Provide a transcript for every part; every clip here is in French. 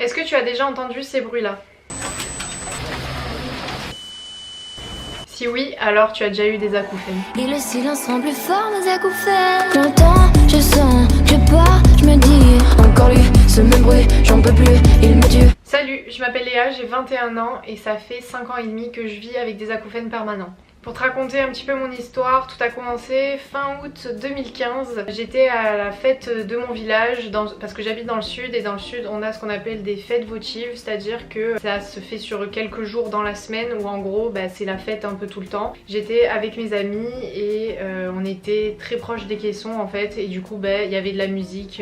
Est-ce que tu as déjà entendu ces bruits-là? Si oui, alors tu as déjà eu des acouphènes. Et le silence rend plus fort mes acouphènes. J'entends, je sens, je pars, je me dis encore lui, ce même bruit, j'en peux plus, il me tue. Salut, je m'appelle Léa, j'ai 21 ans et ça fait 5 ans et demi que je vis avec des acouphènes permanents. Pour te raconter un petit peu mon histoire, tout a commencé fin août 2015. J'étais à la fête de mon village parce que j'habite dans le sud et dans le sud on a ce qu'on appelle des fêtes votives, c'est-à-dire que ça se fait sur quelques jours dans la semaine où en gros c'est la fête un peu tout le temps. J'étais avec mes amis et on était très proches des caissons en fait et du coup il y avait de la musique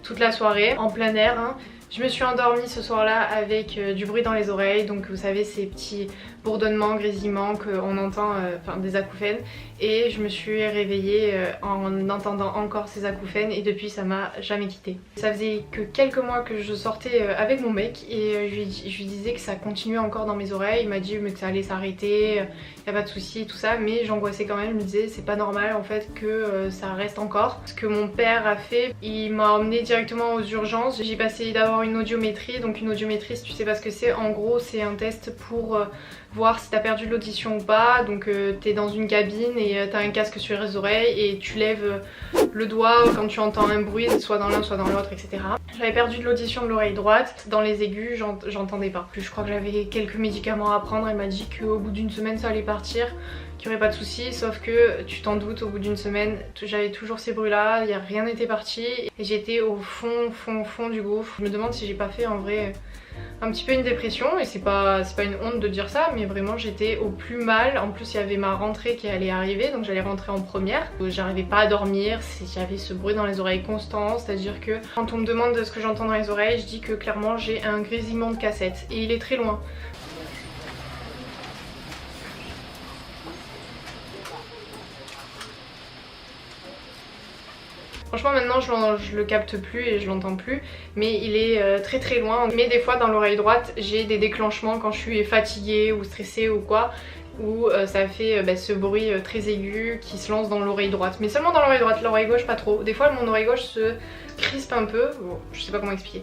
toute la soirée en plein air. Hein. Je me suis endormie ce soir-là avec du bruit dans les oreilles, donc vous savez ces petits bourdonnements, grésillements qu'on entend, enfin des acouphènes, et je me suis réveillée en entendant encore ces acouphènes et depuis ça m'a jamais quittée. Ça faisait que quelques mois que je sortais avec mon mec et je lui disais que ça continuait encore dans mes oreilles, il m'a dit mais que ça allait s'arrêter, y a pas de souci et tout ça, mais j'angoissais quand même, je me disais c'est pas normal en fait que ça reste encore. Ce que mon père a fait, il m'a emmené directement aux urgences, j'ai passé d'abord une audiométrie, donc une audiométrie si tu sais pas ce que c'est, en gros c'est un test pour voir si t'as perdu l'audition ou pas, donc t'es dans une cabine et t'as un casque sur les oreilles et tu lèves le doigt quand tu entends un bruit, soit dans l'un soit dans l'autre, etc. J'avais perdu de l'audition de l'oreille droite, dans les aigus j'entendais pas. Je crois que j'avais quelques médicaments à prendre, elle m'a dit qu'au bout d'une semaine ça allait partir, qu'il n'y aurait pas de soucis, sauf que tu t'en doutes, au bout d'une semaine j'avais toujours ces bruits là, rien n'était parti et j'étais au fond du gouffre. Je me demande si j'ai pas fait en vrai un petit peu une dépression et c'est pas une honte de dire ça, mais vraiment j'étais au plus mal. En plus il y avait ma rentrée qui allait arriver, donc j'allais rentrer en première, j'arrivais pas à dormir, j'avais ce bruit dans les oreilles constant, c'est à dire que quand on me demande de ce que j'entends dans les oreilles, je dis que clairement j'ai un grésillement de cassette et il est très loin. Franchement maintenant je le capte plus et je l'entends plus, mais il est très loin. Mais des fois dans l'oreille droite j'ai des déclenchements quand je suis fatiguée ou stressée ou quoi, où ça fait ce bruit très aigu qui se lance dans l'oreille droite. Mais seulement dans l'oreille droite, l'oreille gauche pas trop. Des fois mon oreille gauche se crispe un peu, bon, je sais pas comment expliquer.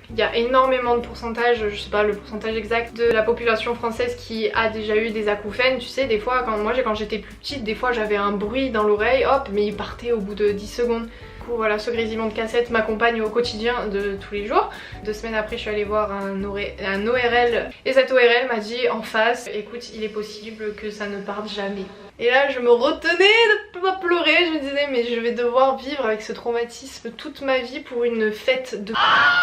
Il y a énormément de pourcentage, je sais pas le pourcentage exact de la population française qui a déjà eu des acouphènes. Tu sais, des fois quand j'étais plus petite, des fois j'avais un bruit dans l'oreille, hop, mais il partait au bout de 10 secondes. Du coup voilà, ce grésillement de cassette m'accompagne au quotidien de tous les jours. 2 semaines après je suis allée voir un ORL et cet ORL m'a dit en face, écoute il est possible que ça ne parte jamais. Et là je me retenais de pas pleurer, je me disais mais je vais devoir vivre avec ce traumatisme toute ma vie pour une fête de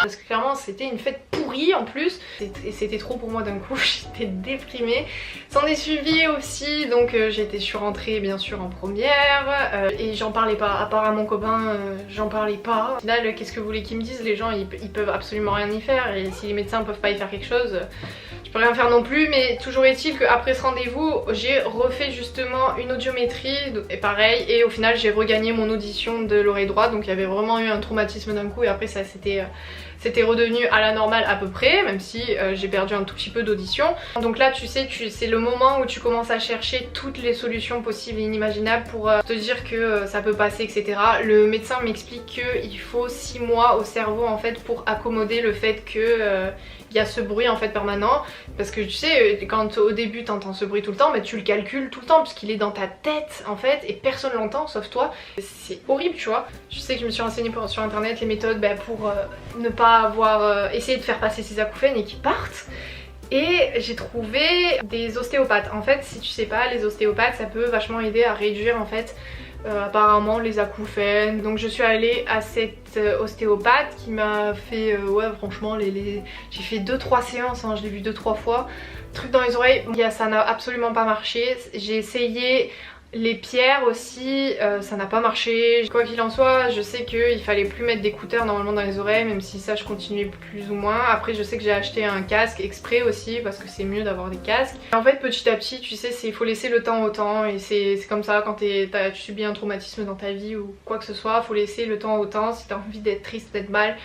parce que clairement c'était une fête pourrie en plus et c'était trop pour moi d'un coup, j'étais déprimée. S'en est suivi aussi, donc je suis rentrée bien sûr en première et j'en parlais pas, à part à mon copain j'en parlais pas. Au final qu'est-ce que vous voulez qu'ils me disent, les gens ils peuvent absolument rien y faire et si les médecins peuvent pas y faire quelque chose, je peux rien faire non plus. Mais toujours est-il qu'après ce rendez-vous j'ai refait justement une audiométrie et pareil, et au final j'ai regagné mon audition de l'oreille droite, donc il y avait vraiment eu un traumatisme d'un coup et après ça c'était redevenu à la normale à peu près, même si j'ai perdu un tout petit peu d'audition. Donc là tu sais, c'est le moment où tu commences à chercher toutes les solutions possibles et inimaginables pour te dire que ça peut passer, etc. Le médecin m'explique qu'il faut 6 mois au cerveau en fait pour accommoder le fait que il y a ce bruit en fait permanent, parce que tu sais quand au début t'entends ce bruit tout le temps, tu le calcules tout le temps puisqu'il est dans ta tête en fait et personne l'entend sauf toi. C'est horrible tu vois. Je sais que je me suis renseignée sur internet les méthodes pour ne pas avoir essayé de faire passer ces acouphènes et qu'ils partent. Et j'ai trouvé des ostéopathes. En fait si tu sais pas, les ostéopathes ça peut vachement aider à réduire en fait apparemment les acouphènes. Donc je suis allée à cette ostéopathe qui m'a fait ouais franchement j'ai fait 2-3 séances, hein, je l'ai vu 2-3 fois. Truc dans les oreilles, ça n'a absolument pas marché. J'ai essayé les pierres aussi, ça n'a pas marché. Quoi qu'il en soit, je sais qu'il fallait plus mettre d'écouteurs normalement dans les oreilles, même si ça je continuais plus ou moins. Après je sais que j'ai acheté un casque exprès aussi parce que c'est mieux d'avoir des casques. Et en fait petit à petit tu sais, il faut laisser le temps au temps et c'est comme ça quand tu subis un traumatisme dans ta vie ou quoi que ce soit, faut laisser le temps au temps. Si t'as envie d'être triste, d'être mal,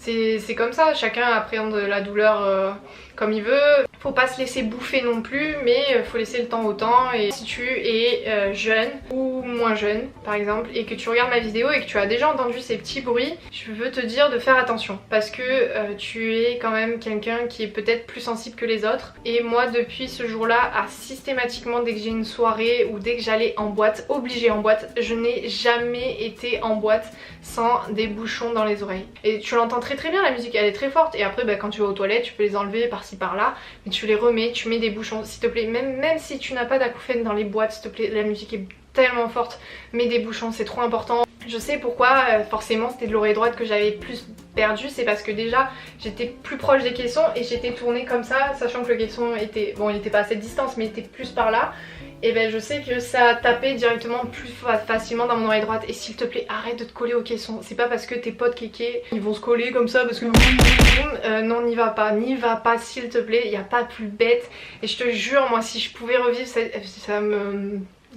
C'est comme ça, chacun appréhende la douleur comme il veut. Faut pas se laisser bouffer non plus, mais faut laisser le temps au temps. Et si tu es jeune ou moins jeune par exemple, et que tu regardes ma vidéo et que tu as déjà entendu ces petits bruits, je veux te dire de faire attention, parce que tu es quand même quelqu'un qui est peut-être plus sensible que les autres. Et moi depuis ce jour-là, systématiquement dès que j'ai une soirée ou dès que j'allais en boîte, obligée en boîte, je n'ai jamais été en boîte sans des bouchons dans les oreilles. Et tu l'entends très très bien, la musique elle est très forte, et après quand tu vas aux toilettes tu peux les enlever par-ci par-là, mais tu les remets, tu mets des bouchons s'il te plaît, même si tu n'as pas d'acouphènes dans les boîtes, s'il te plaît, la musique est tellement forte, mets des bouchons, c'est trop important. Je sais pourquoi forcément c'était de l'oreille droite que j'avais plus perdu, c'est parce que déjà j'étais plus proche des caissons et j'étais tournée comme ça, sachant que le caisson était, bon il était pas à cette distance mais il était plus par là. Et ben je sais que ça tapait directement plus facilement dans mon oreille droite. Et s'il te plaît, arrête de te coller au caisson. C'est pas parce que tes potes kékés ils vont se coller comme ça parce que non, n'y va pas s'il te plaît, il n'y a pas plus bête. Et je te jure, moi si je pouvais revivre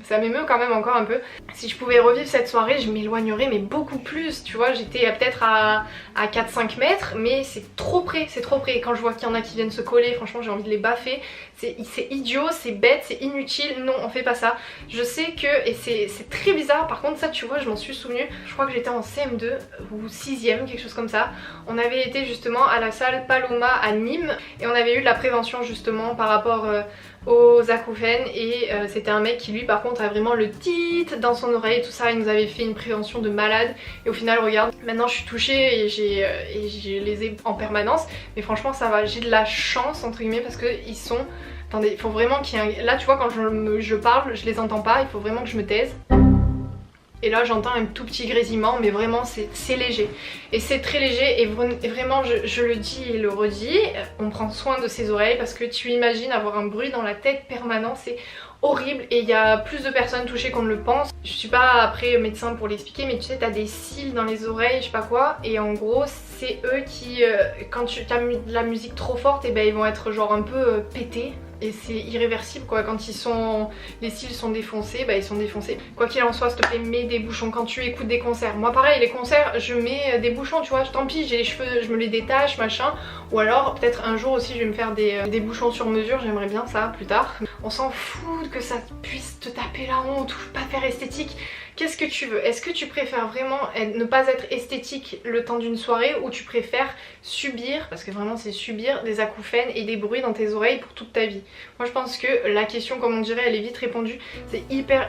ça m'émeut quand même encore un peu. Si je pouvais revivre cette soirée, je m'éloignerais mais beaucoup plus, tu vois, j'étais peut-être à 4-5 mètres, mais c'est trop près, c'est trop près. Et quand je vois qu'il y en a qui viennent se coller, franchement j'ai envie de les baffer. C'est idiot, c'est bête, c'est inutile, non on fait pas ça. Je sais que, et c'est très bizarre, par contre ça tu vois je m'en suis souvenue, je crois que j'étais en CM2 ou 6ème, quelque chose comme ça. On avait été justement à la salle Paloma à Nîmes et on avait eu de la prévention justement par rapport aux acouphènes, et c'était un mec qui lui par contre a vraiment le titre dans son oreille, tout ça, il nous avait fait une prévention de malade. Et au final regarde, maintenant je suis touchée et je les ai en permanence, mais franchement ça va, j'ai de la chance entre guillemets parce que ils sont... Attendez, il faut vraiment qu'il y ait un... Là tu vois quand je parle, je les entends pas, il faut vraiment que je me taise. Et là j'entends un tout petit grésillement, mais vraiment c'est léger. Et c'est très léger et vraiment je le dis et le redis, on prend soin de ses oreilles parce que tu imagines avoir un bruit dans la tête permanent, c'est horrible et il y a plus de personnes touchées qu'on ne le pense. Je suis pas après médecin pour l'expliquer, mais tu sais t'as des cils dans les oreilles, je sais pas quoi, et en gros c'est eux qui, quand tu as de la musique trop forte, et ben ils vont être genre un peu pétés. Et c'est irréversible quoi, quand les cils sont défoncés, bah ils sont défoncés. Quoi qu'il en soit, s'il te plaît, mets des bouchons quand tu écoutes des concerts. Moi pareil, les concerts, je mets des bouchons, tu vois, tant pis, j'ai les cheveux, je me les détache, machin. Ou alors peut-être un jour aussi je vais me faire des bouchons sur mesure, j'aimerais bien ça plus tard. On s'en fout que ça puisse te taper la honte ou pas faire esthétique. Qu'est-ce que tu veux? Est-ce que tu préfères vraiment ne pas être esthétique le temps d'une soirée, ou tu préfères subir, parce que vraiment c'est subir, des acouphènes et des bruits dans tes oreilles pour toute ta vie? Moi je pense que la question, comme on dirait, elle est vite répondue. C'est hyper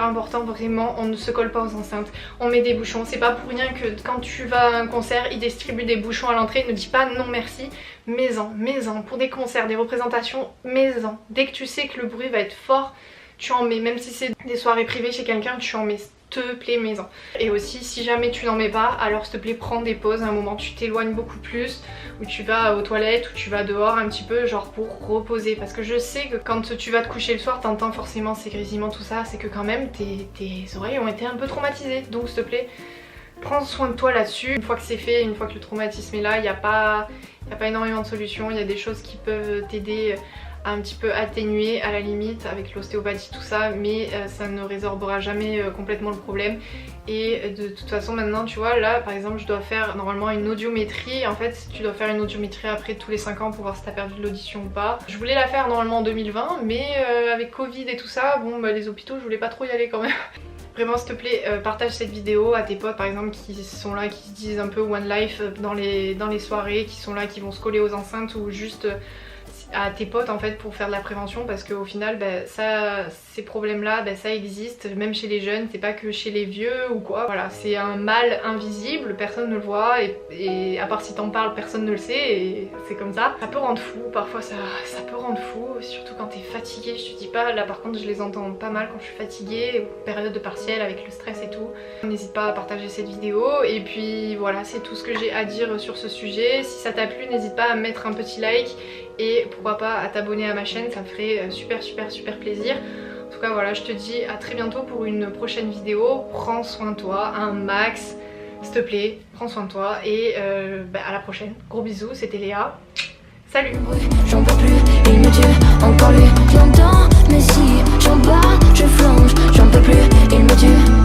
important, vraiment, on ne se colle pas aux enceintes, on met des bouchons. C'est pas pour rien que quand tu vas à un concert, ils distribuent des bouchons à l'entrée. Ne dis pas non merci, mets-en, pour des concerts, des représentations, mets-en. Dès que tu sais que le bruit va être fort, tu en mets, même si c'est des soirées privées chez quelqu'un, tu en mets, s'il te plaît, mets-en. Et aussi si jamais tu n'en mets pas, alors s'il te plaît prends des pauses, à un moment tu t'éloignes beaucoup plus, ou tu vas aux toilettes, ou tu vas dehors un petit peu, genre pour reposer. Parce que je sais que quand tu vas te coucher le soir, t'entends forcément ces grésillements, tout ça, c'est que quand même tes oreilles ont été un peu traumatisées. Donc s'il te plaît, prends soin de toi là-dessus. Une fois que c'est fait, une fois que le traumatisme est là, il n'y a pas énormément de solutions, il y a des choses qui peuvent t'aider à un petit peu atténuer à la limite avec l'ostéopathie, tout ça, mais ça ne résorbera jamais complètement le problème. Et de toute façon maintenant tu vois, là par exemple je dois faire normalement une audiométrie. En fait tu dois faire une audiométrie après tous les 5 ans pour voir si t'as perdu de l'audition ou pas. Je voulais la faire normalement en 2020, mais avec Covid et tout ça, bon bah les hôpitaux je voulais pas trop y aller quand même. Vraiment s'il te plaît, partage cette vidéo à tes potes par exemple qui sont là, qui se disent un peu One Life dans les soirées, qui sont là, qui vont se coller aux enceintes, ou juste à tes potes en fait pour faire de la prévention, parce qu'au final ces problèmes là ça existe même chez les jeunes, c'est pas que chez les vieux ou quoi. Voilà, c'est un mal invisible, personne ne le voit, et à part si t'en parles personne ne le sait, et c'est comme ça. Ça peut rendre fou, parfois ça peut rendre fou, surtout quand t'es fatigué. Je te dis pas, là par contre je les entends pas mal quand je suis fatiguée, ou période de partiel avec le stress et tout. N'hésite pas à partager cette vidéo, et puis voilà, c'est tout ce que j'ai à dire sur ce sujet. Si ça t'a plu, n'hésite pas à mettre un petit like, et pourquoi pas à t'abonner à ma chaîne, ça me ferait super plaisir. En tout cas voilà, je te dis à très bientôt pour une prochaine vidéo. Prends soin de toi un max, s'il te plaît, prends soin de toi, et à la prochaine. Gros bisous, c'était Léa, salut. J'en peux plus, il me tue, encore lui, longtemps, mais si j'en bats, je flanche, j'en peux plus, il me tue.